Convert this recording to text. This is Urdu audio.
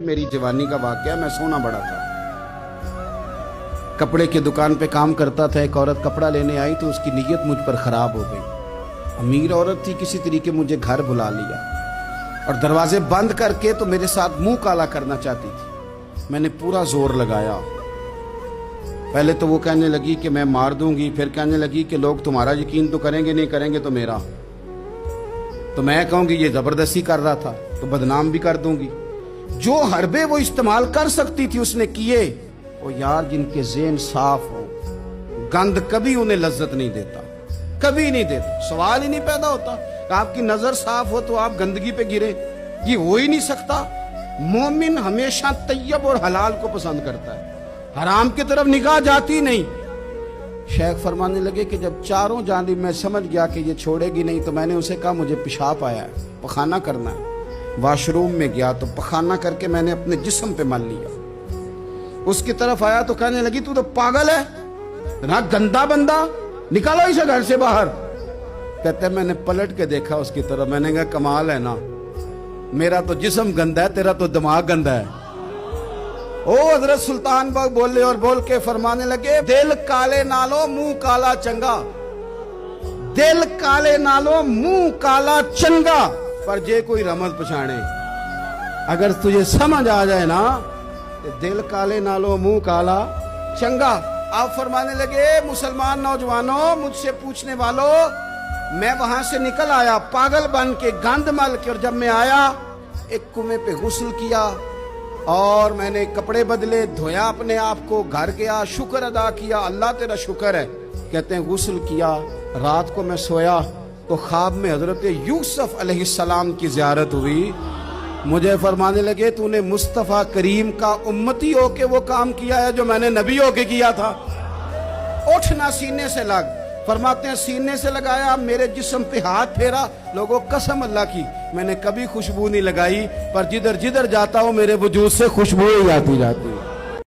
میری جوانی کا واقعہ، میں سونا بڑا تھا، کپڑے کی دکان پہ کام کرتا تھا۔ ایک عورت کپڑا لینے آئی تو اس کی نیت مجھ پر خراب ہو گئی۔ امیر عورت تھی، کسی طریقے مجھے گھر بلا لیا اور دروازے بند کر کے تو میرے ساتھ منہ کالا کرنا چاہتی تھی۔ میں نے پورا زور لگایا۔ پہلے تو وہ کہنے لگی کہ میں مار دوں گی، پھر کہنے لگی کہ لوگ تمہارا یقین تو کریں گے، نہیں کریں گے تو میرا، تو میں کہوں گی یہ زبردستی کر رہا تھا تو بدنام بھی کر دوں گی۔ جو حربے وہ استعمال کر سکتی تھی اس نے کیے۔ وہ یار جن کے ذہن صاف ہو، گند کبھی انہیں لذت نہیں دیتا، کبھی نہیں دیتا، سوال ہی نہیں پیدا ہوتا کہ آپ کی نظر صاف ہو تو آپ گندگی پہ گرے، یہ ہو ہی نہیں سکتا۔ مومن ہمیشہ طیب اور حلال کو پسند کرتا ہے، حرام کی طرف نگاہ جاتی نہیں۔ شیخ فرمانے لگے کہ جب چاروں جانب میں سمجھ گیا کہ یہ چھوڑے گی نہیں تو میں نے اسے کہا مجھے پیشاب آیا ہے، پخانہ کرنا ہے۔ واش روم میں گیا تو پخانہ کر کے میں نے اپنے جسم پہ مل لیا۔ اس کی طرف آیا تو کہنے لگی تو پاگل ہے نہ، گندا بندہ، نکالو اسے گھر سے باہر۔ کہتے میں نے پلٹ کے دیکھا اس کی طرف، میں نے کہا کمال ہے نا، میرا تو جسم گندا ہے، تیرا تو دماغ گندا ہے۔ او حضرت سلطان باغ بولے اور بول کے فرمانے لگے دل کالے نالو منہ کالا چنگا، دل کالے نالو منہ کالا چنگا، پر جے کوئی رمز پچھانے۔ اگر تجھے سمجھ آ جائے نا دل کالے نالو منہ کالا چنگا۔ آپ فرمانے لگے مسلمان نوجوانوں، مجھ سے پوچھنے والوں، میں وہاں سے نکل آیا پاگل بن کے، گند مل کے، اور جب میں آیا ایک کنویں پہ غسل کیا اور میں نے کپڑے بدلے، دھویا اپنے آپ کو، گھر گیا، شکر ادا کیا، اللہ تیرا شکر ہے۔ کہتے ہیں غسل کیا، رات کو میں سویا تو خواب میں حضرت یوسف علیہ السلام کی زیارت ہوئی۔ مجھے فرمانے لگے تو نے مصطفیٰ کریم کا امتی ہو کے وہ کام کیا ہے جو میں نے نبی ہو کے کیا تھا۔ اٹھنا سینے سے لگ، فرماتے ہیں سینے سے لگایا، میرے جسم پہ ہاتھ پھیرا، لوگوں قسم اللہ کی میں نے کبھی خوشبو نہیں لگائی، پر جدھر جدھر جاتا ہوں میرے وجود سے خوشبو ہی آتی جاتی ہے۔